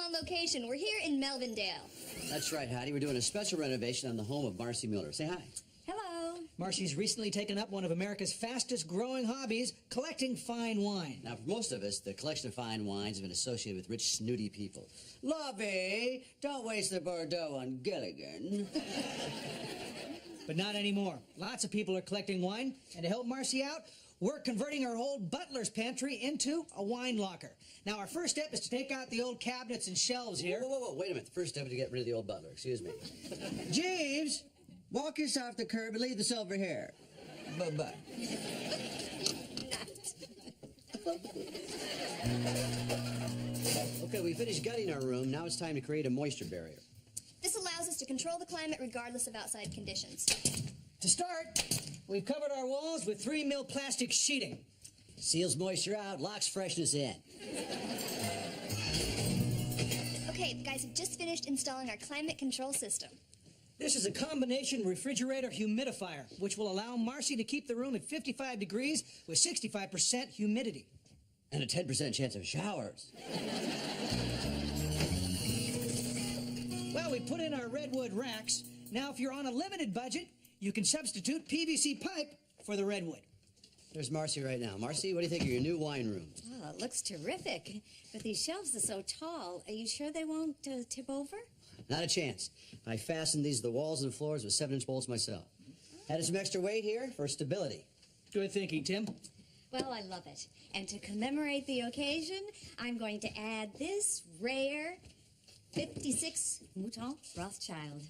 on location. We're here in Melvindale. That's right, Heidi. We're doing a special renovation on the home of Marcy Mueller. Say hi. Hello. Marcy's recently taken up one of America's fastest-growing hobbies, collecting fine wine. Now, for most of us, the collection of fine wines has been associated with rich, snooty people. Lovey, don't waste the Bordeaux on Gilligan. But not anymore. Lots of people are collecting wine, and to help Marcy out, we're converting our old butler's pantry into a wine locker. Now, our first step is to take out the old cabinets and shelves here. Whoa, wait a minute. The first step is to get rid of the old butler. Excuse me. Jeeves, walk us off the curb and leave the silver here. Bye-bye. Okay, we finished gutting our room. Now it's time to create a moisture barrier. This allows us to control the climate regardless of outside conditions. To start, we've covered our walls with 3 mil plastic sheeting. Seals moisture out, locks freshness in. Okay, the guys have just finished installing our climate control system. This is a combination refrigerator humidifier, which will allow Marcy to keep the room at 55 degrees with 65% humidity. And a 10% chance of showers. Well, we put in our redwood racks. Now, if you're on a limited budget, you can substitute PVC pipe for the redwood. There's Marcy right now. Marcy, what do you think of your new wine room? Oh, it looks terrific. But these shelves are so tall. Are you sure they won't tip over? Not a chance. I fastened these to the walls and floors with 7-inch bolts myself. Added some extra weight here for stability. Good thinking, Tim. Well, I love it. And to commemorate the occasion, I'm going to add this rare 56 Mouton Rothschild.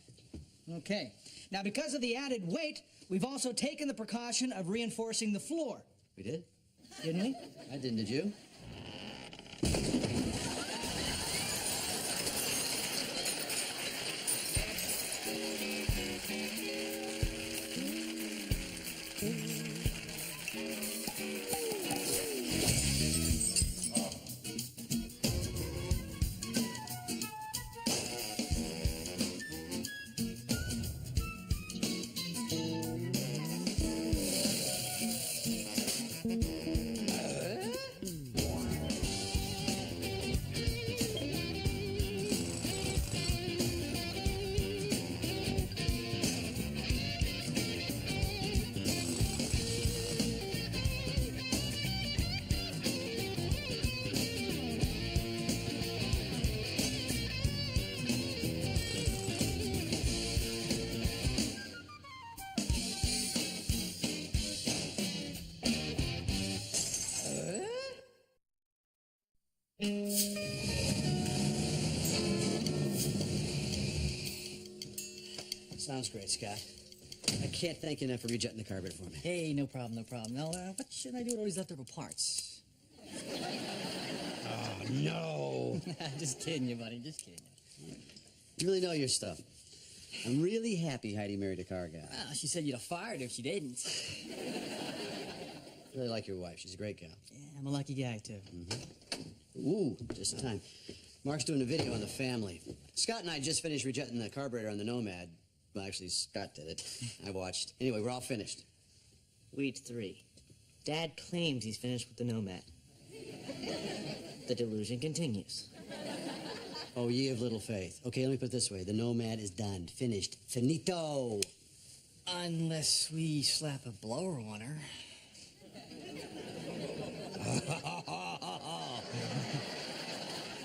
Okay. Now, because of the added weight, we've also taken the precaution of reinforcing the floor. We did? Didn't we? I didn't, did you? Sounds great, Scott. I can't thank you enough for rejetting the carpet for me. Hey, no problem, no problem. Now, what should I do with all these leftover parts? Oh, no. Just kidding you, buddy, just kidding you. You really know your stuff. I'm really happy Heidi married a car guy. Well, she said you'd have fired her if she didn't. Really like your wife. She's a great gal. Yeah, I'm a lucky guy, too. Mm-hmm. Ooh, just in time. Mark's doing a video on the family. Scott and I just finished rejetting the carburetor on the Nomad. Well, actually, Scott did it. I watched. Anyway, we're all finished. Weed 3. Dad claims he's finished with the Nomad. The delusion continues. Oh, ye of little faith. Okay, let me put it this way. The Nomad is done. Finished. Finito. Unless we slap a blower on her.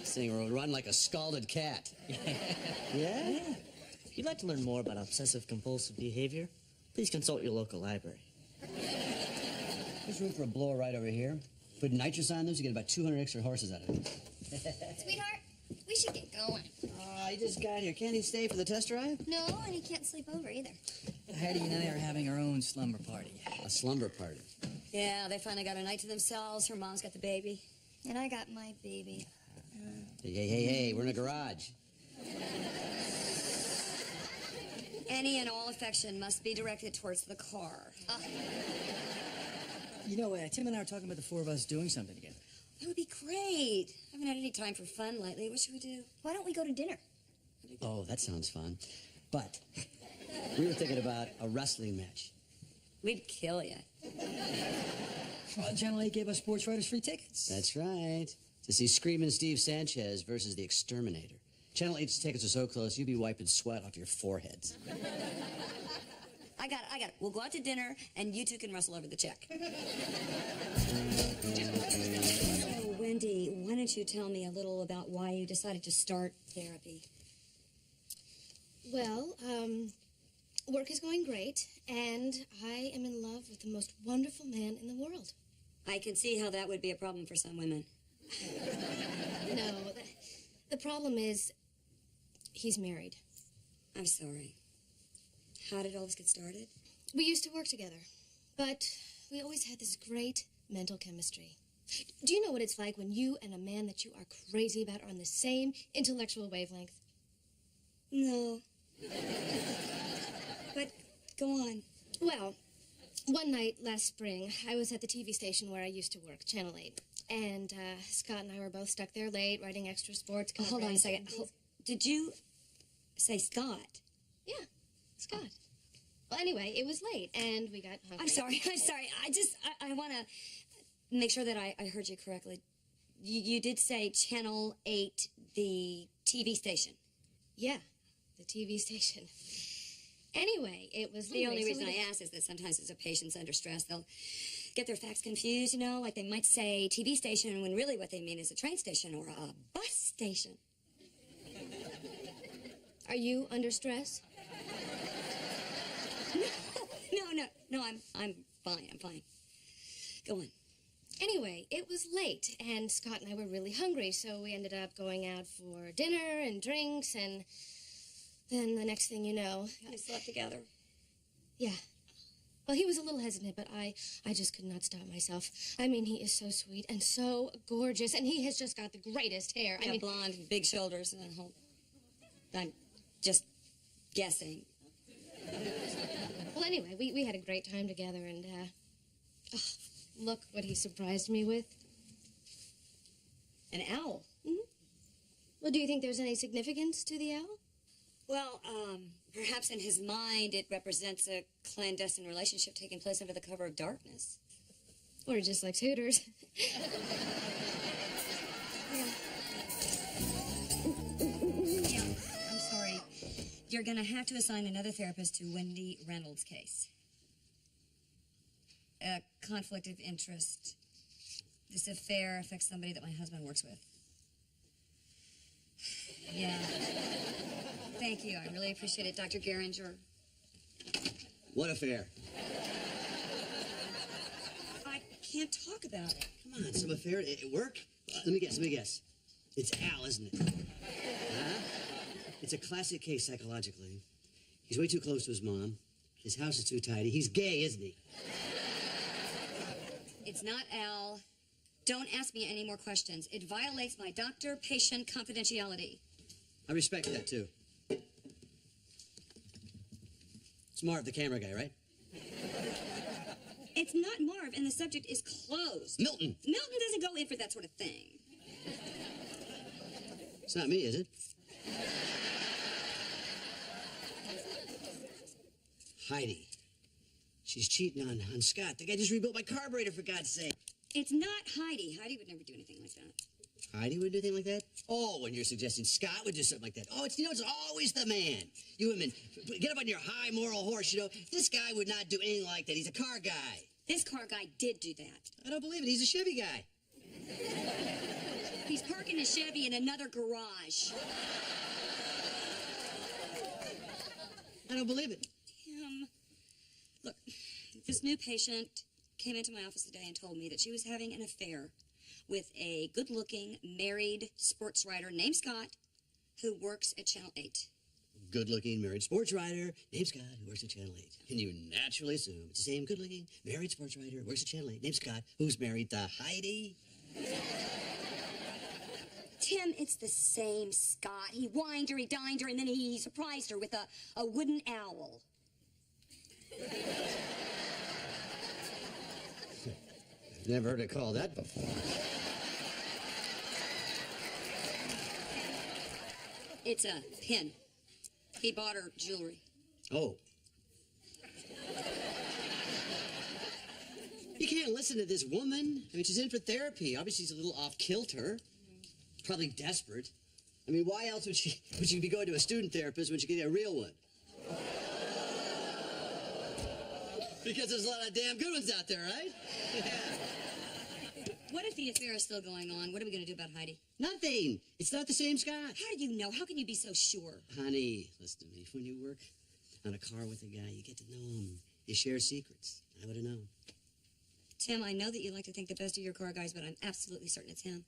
This thing will run like a scalded cat. Yeah? If you'd like to learn more about obsessive-compulsive behavior, please consult your local library. There's room for a blower right over here. Put nitrous on those, you get about 200 extra horses out of it. Sweetheart, we should get going. He just got here. Can't he stay for the test drive? No, and he can't sleep over either. Hattie and I are having our own slumber party. A slumber party. Yeah, they finally got a night to themselves. Her mom's got the baby. And I got my baby. Hey, we're in a garage. Any and all affection must be directed towards the car. You know, Tim and I are talking about the four of us doing something together. That would be great. I haven't had any time for fun lately. What should we do? Why don't we go to dinner? Oh, that sounds fun. But we were thinking about a wrestling match. We'd kill you. Well, Channel 8 gave us sports writers free tickets. That's right. to see Screamin' Steve Sanchez versus the Exterminator. Channel 8's tickets are so close, you'd be wiping sweat off your foreheads. I got it. We'll go out to dinner, and you two can wrestle over the check. So, Wendy, why don't you tell me a little about why you decided to start therapy? Well, work is going great, and I am in love with the most wonderful man in the world. I can see how that would be a problem for some women. No, the problem is he's married. I'm sorry. How did all this get started? We used to work together, but we always had this great mental chemistry. Do you know what it's like when you and a man that you are crazy about are on the same intellectual wavelength? No. But go on. Well, one night last spring, I was at the TV station where I used to work, Channel 8. And Scott and I were both stuck there late, writing extra sports. Hold on a second. Did you say Scott? Yeah, Scott. Well, anyway, it was late, and we got hungry. I'm sorry. I want to make sure that I heard you correctly. You did say Channel 8, the TV station. Yeah, the TV station. Anyway, it was the only reason I ask is that sometimes as a patient's under stress, they'll get their facts confused, you know, like they might say TV station when really what they mean is a train station or a bus station. Are you under stress? No, I'm fine. Go on. Anyway, it was late, and Scott and I were really hungry, so we ended up going out for dinner and drinks, and then the next thing you know... You slept together? Yeah. Well, he was a little hesitant, but I just could not stop myself. I mean, he is so sweet and so gorgeous, and he has just got the greatest hair. Yeah, blonde, big shoulders, and a whole... I'm just guessing. Well, anyway, we had a great time together, and, look what he surprised me with. An owl? Mm-hmm. Well, do you think there's any significance to the owl? Well, perhaps in his mind it represents a clandestine relationship taking place under the cover of darkness. Or just like Hooters. I'm sorry. You're going to have to assign another therapist to Wendy Reynolds' case. A conflict of interest. This affair affects somebody that my husband works with. Yeah. Thank you. I really appreciate it, Dr. Geringer. What affair? I can't talk about it. Come on, some affair at work? Let me guess. It's Al, isn't it? Huh? It's a classic case psychologically. He's way too close to his mom. His house is too tidy. He's gay, isn't he? It's not Al. Don't ask me any more questions. It violates my doctor-patient confidentiality. I respect that, too. It's Marv, the camera guy, right? It's not Marv, and the subject is closed. Milton! Milton doesn't go in for that sort of thing. It's not me, is it? Heidi. She's cheating on Scott. The guy just rebuilt my carburetor, for God's sake. It's not Heidi. Heidi would never do anything like that. Heidi would do anything like that? Oh, when you're suggesting Scott would do something like that. Oh, it's always the man. You women, get up on your high moral horse, you know. This guy would not do anything like that. He's a car guy. This car guy did do that. I don't believe it. He's a Chevy guy. He's parking his Chevy in another garage. I don't believe it. Tim, look, this new patient came into my office today and told me that she was having an affair with a good-looking, married sports writer named Scott who works at Channel 8. Good-looking, married sports writer named Scott who works at Channel 8. And you naturally assume it's the same good-looking, married sports writer who works at Channel 8 named Scott who's married to Heidi. Tim, it's the same Scott. He wined her, he dined her, and then he surprised her with a wooden owl. Never heard it called that before. It's a pin. He bought her jewelry. Oh. You can't listen to this woman. I mean, she's in for therapy. Obviously, she's a little off-kilter. Probably desperate. I mean, why else would she be going to a student therapist when she could get a real one? Because there's a lot of damn good ones out there, right? Yeah. What if the affair is still going on? What are we going to do about Heidi? Nothing. It's not the same Scott. How do you know? How can you be so sure? Honey, listen to me. When you work on a car with a guy, you get to know him. You share secrets. I would have known. Tim, I know that you like to think the best of your car guys, but I'm absolutely certain it's him.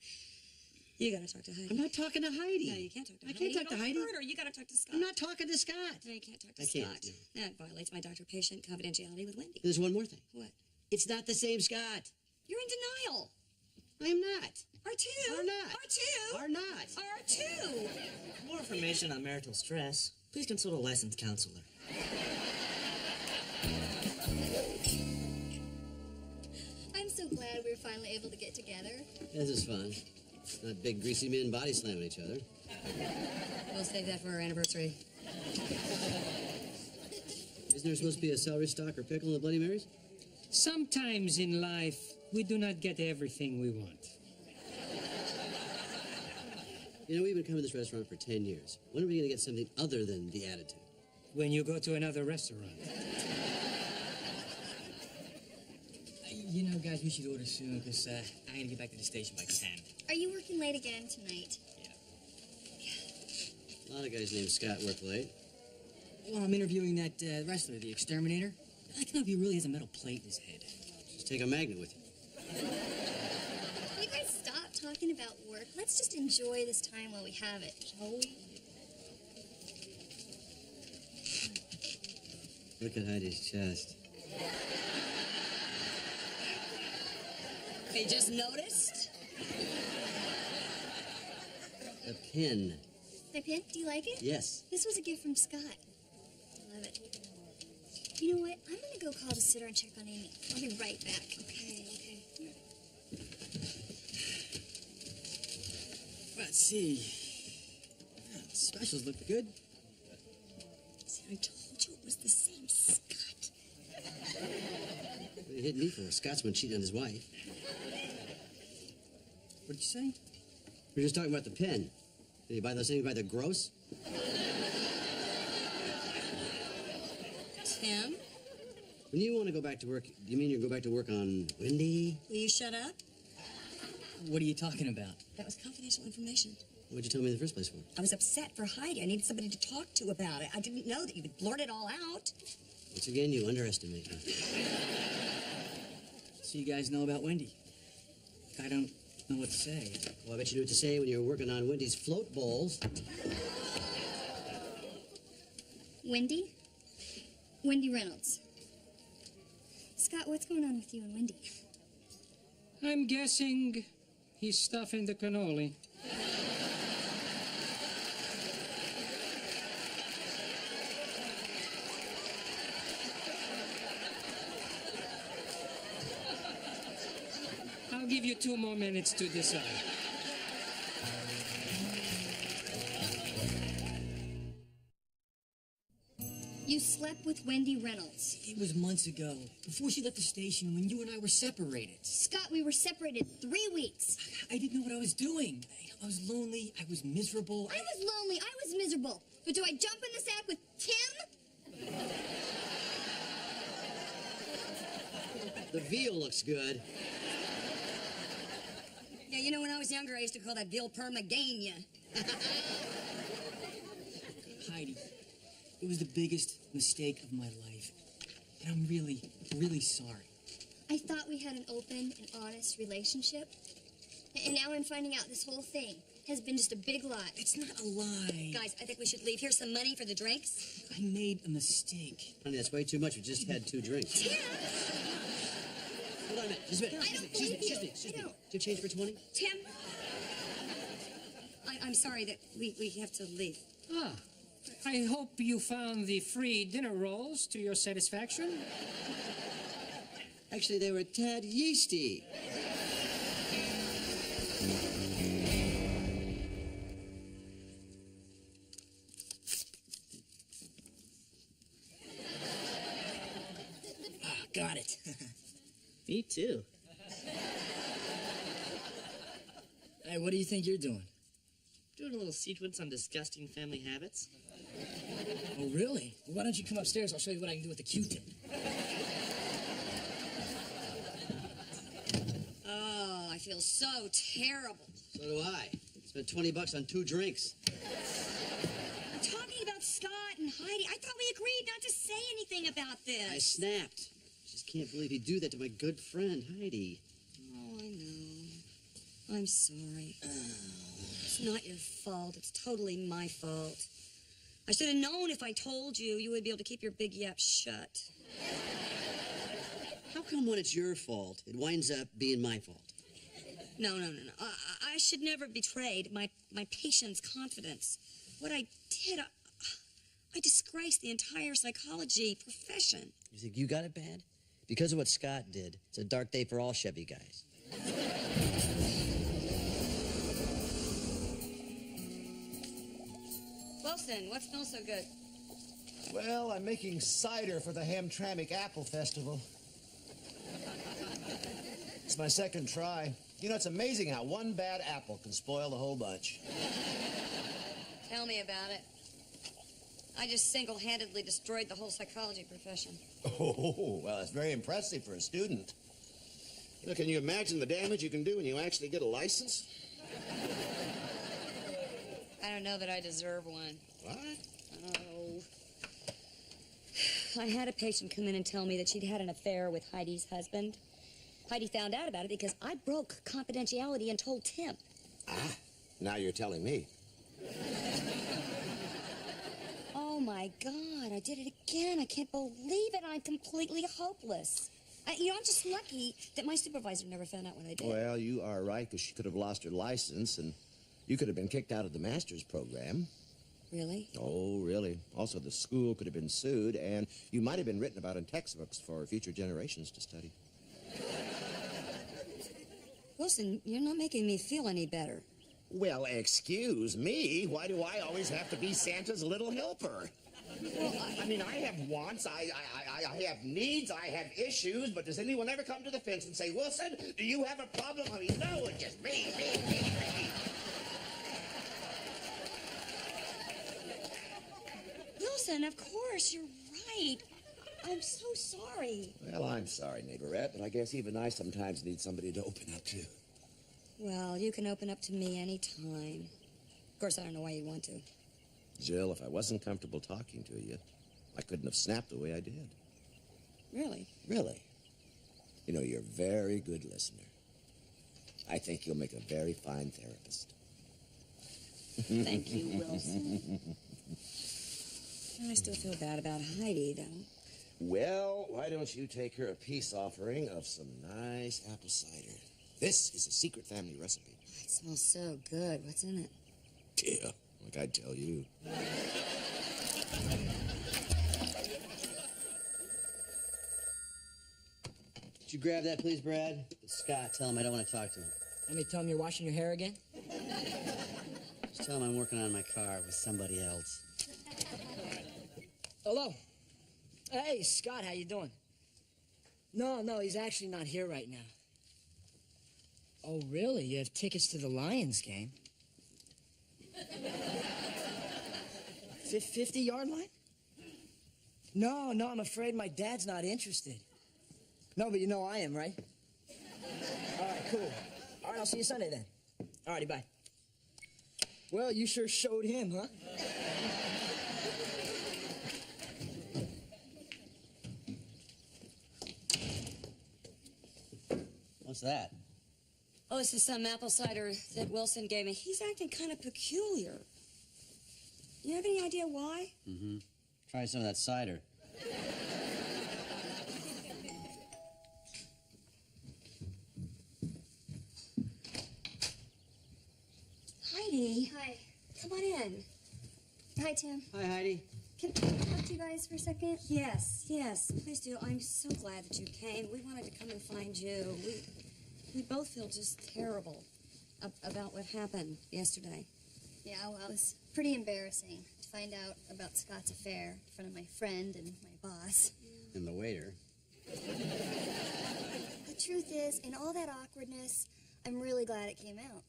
You gotta talk to Heidi. I'm not talking to Heidi. No, you can't talk to Heidi. I can't talk to Heidi. Hurt her. You gotta talk to Scott. I'm not talking to Scott. No, you can't talk to I Scott. can't. No. That violates my doctor-patient confidentiality with Wendy. There's one more thing. What? It's not the same Scott. You're in denial. I am not. R2. Are not. R2. Are not. R2. For more information on marital stress, please consult a licensed counselor. I'm so glad we were finally able to get together. This is fun. Not big greasy men body slamming each other. We'll save that for our anniversary. Isn't there supposed to be a celery stalk or pickle in the Bloody Marys? Sometimes in life, we do not get everything we want. You know, we've been coming to this restaurant for 10 years. When are we going to get something other than the attitude? When you go to another restaurant. You know, guys, we should order soon, because I gotta get back to the station by 10. Are you working late again tonight? A lot of guys named Scott work late. Well, I'm interviewing that wrestler, the exterminator. I'd like to know if he really has a metal plate in his head. Just take a magnet with you. Can you guys stop talking about work? Let's just enjoy this time while we have it, shall we? Look at Heidi's chest. You just noticed? A pin. My pin? Do you like it? Yes. This was a gift from Scott. I love it. You know what? I'm gonna go call the sitter and check on Amy. I'll be right back. Okay. Let's see. Yeah, the specials look good. See, I told you it was the same Scott. What are you hitting me for? Scott's been cheating on his wife. What did you say? We were just talking about the pen. Did you buy those things by the gross? Tim, When you want to go back to work, do you mean you go back to work on Wendy? will you shut up? What are you talking about? That was confidential information. What'd you tell me in the first place for? I was upset for Heidi. I needed somebody to talk to about it. I didn't know that you would blurt it all out. Once again, you underestimate me. So you guys know about Wendy? I don't know what to say. Well, I bet you knew what to say when you were working on Wendy's float bowls. Wendy? Wendy Reynolds. Scott, what's going on with you and Wendy? I'm guessing he's stuffing the cannoli. I'll give you 2 more minutes to decide. You slept with Wendy Reynolds. It was months ago, before she left the station, when you and I were separated. Scott, we were separated 3 weeks. I didn't know what I was doing. I was lonely. I was miserable. I was lonely. I was miserable. But do I jump in the sack with Tim? The veal looks good. Yeah, you know, when I was younger, I used to call that veal permagania. Heidi, it was the biggest mistake of my life. And I'm really, really sorry. I thought we had an open and honest relationship. And now I'm finding out this whole thing has been just a big lie. It's not a lie. Guys, I think we should leave. Here's some money for the drinks. I made a mistake. Honey, that's way too much. We just had 2 drinks. Tim! Hold on a minute. Just a minute. I don't Excuse me. believe you. Excuse me. I Do don't. you have change for 20? Tim? I'm sorry that we have to leave. Ah, I hope you found the free dinner rolls to your satisfaction. Actually, they were a tad yeasty. Got it. Me too. Hey, what do you think you're doing? doing a little sequence on disgusting family habits. Oh, really? Well, why don't you come upstairs? I'll show you what I can do with the Q-tip. Oh, I feel so terrible. So do I. Spent $20 on 2 drinks. I'm talking about Scott and Heidi. I thought we agreed not to say anything about this. I snapped. Just can't believe he'd do that to my good friend, Heidi. Oh, I know. I'm sorry. It's not your fault. It's totally my fault. I should have known if I told you, you would be able to keep your big yap shut. How come when it's your fault, it winds up being my fault? No. I should never have betrayed my patient's confidence. What I did, I disgraced the entire psychology profession. You think you got it bad? Because of what Scott did. It's a dark day for all Chevy guys. Wilson, what smells so good? Well, I'm making cider for the Hamtramck Apple Festival. It's my second try. You know, it's amazing how one bad apple can spoil the whole bunch. Tell me about it. I just single-handedly destroyed the whole psychology profession. Oh, well, it's very impressive for a student. You know, can you imagine the damage you can do when you actually get a license? I don't know that I deserve one. What? Oh. I had a patient come in and tell me that she'd had an affair with Heidi's husband. Heidi found out about it because I broke confidentiality and told Tim. Ah, now you're telling me. Oh, my God, I did it again. I can't believe it. I'm completely hopeless. I'm just lucky that my supervisor never found out what I did. Well, you are right, because she could have lost her license, and you could have been kicked out of the master's program. Really? Oh, really. Also, the school could have been sued, and you might have been written about in textbooks for future generations to study. Wilson, you're not making me feel any better. Well, excuse me. Why do I always have to be Santa's little helper? Well, I mean, I have wants, I have needs, I have issues, but does anyone ever come to the fence and say, Wilson, do you have a problem? I mean, no, it's just me. Wilson, of course, you're right. I'm so sorry. Well, I'm sorry, neighborette, but I guess even I sometimes need somebody to open up to. Well, you can open up to me anytime. Of course, I don't know why you want to. Jill, if I wasn't comfortable talking to you, I couldn't have snapped the way I did. Really? Really. You know, you're a very good listener. I think you'll make a very fine therapist. Thank you, Wilson. I still feel bad about Heidi, though. Well, why don't you take her a peace offering of some nice apple cider? This is a secret family recipe. It smells so good. What's in it? Yeah, like I'd tell you. Could you grab that, please, Brad? It's Scott. Tell him I don't want to talk to him. Let me tell him you're washing your hair again? Just tell him I'm working on my car with somebody else. Hello. Hey, Scott, how you doing? No, he's actually not here right now. Oh, really? You have tickets to the Lions game? 50-yard line? No, I'm afraid my dad's not interested. No, but you know I am, right? All right, cool. All right, I'll see you Sunday then. All righty, bye. Well, you sure showed him, huh? What's that? Oh, this is some apple cider that Wilson gave me. He's acting kind of peculiar. You have any idea why? Mm-hmm. Try some of that cider. Heidi. Hi. Come on in. Hi, Tim. Hi, Heidi. Can I talk to you guys for a second? Yes, please do. I'm so glad that you came. We wanted to come and find you. We both feel just terrible about what happened yesterday. Yeah, well, it was pretty embarrassing to find out about Scott's affair in front of my friend and my boss. And the waiter. The truth is, in all that awkwardness, I'm really glad it came out.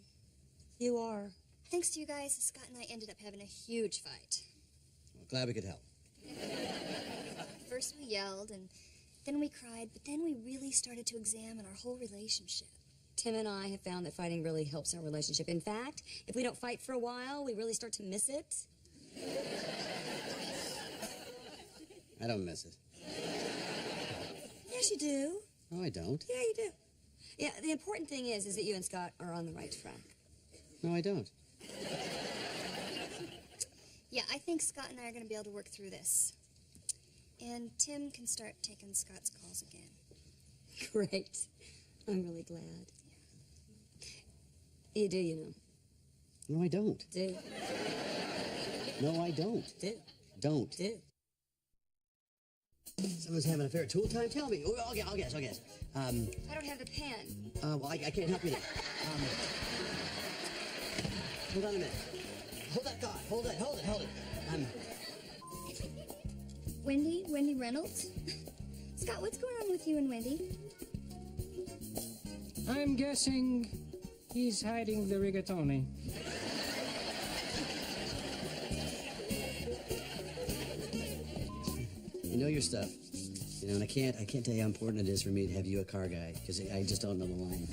You are. Thanks to you guys, Scott and I ended up having a huge fight. Well, glad we could help. First we yelled, and then we cried, but then we really started to examine our whole relationship. Tim and I have found that fighting really helps our relationship. In fact, if we don't fight for a while, we really start to miss it. I don't miss it. Yes, you do. No, I don't. Yeah, you do. Yeah, the important thing is that you and Scott are on the right track. No, I don't. Yeah, I think Scott and I are going to be able to work through this. And Tim can start taking Scott's calls again. Great. I'm really glad. Yeah. You do, you know. No, I don't. Do. No, I don't. Do. Don't. Do. Someone's having an affair at tool time? Tell me. Oh, I'll guess. I don't have the pen. Well, I can't help you there. Hold on a minute. Hold that thought. Hold it. Wendy Reynolds? Scott, what's going on with you and Wendy? I'm guessing he's hiding the rigatoni. You know your stuff. You know, and I can't tell you how important it is for me to have you a car guy, because I just don't know the line.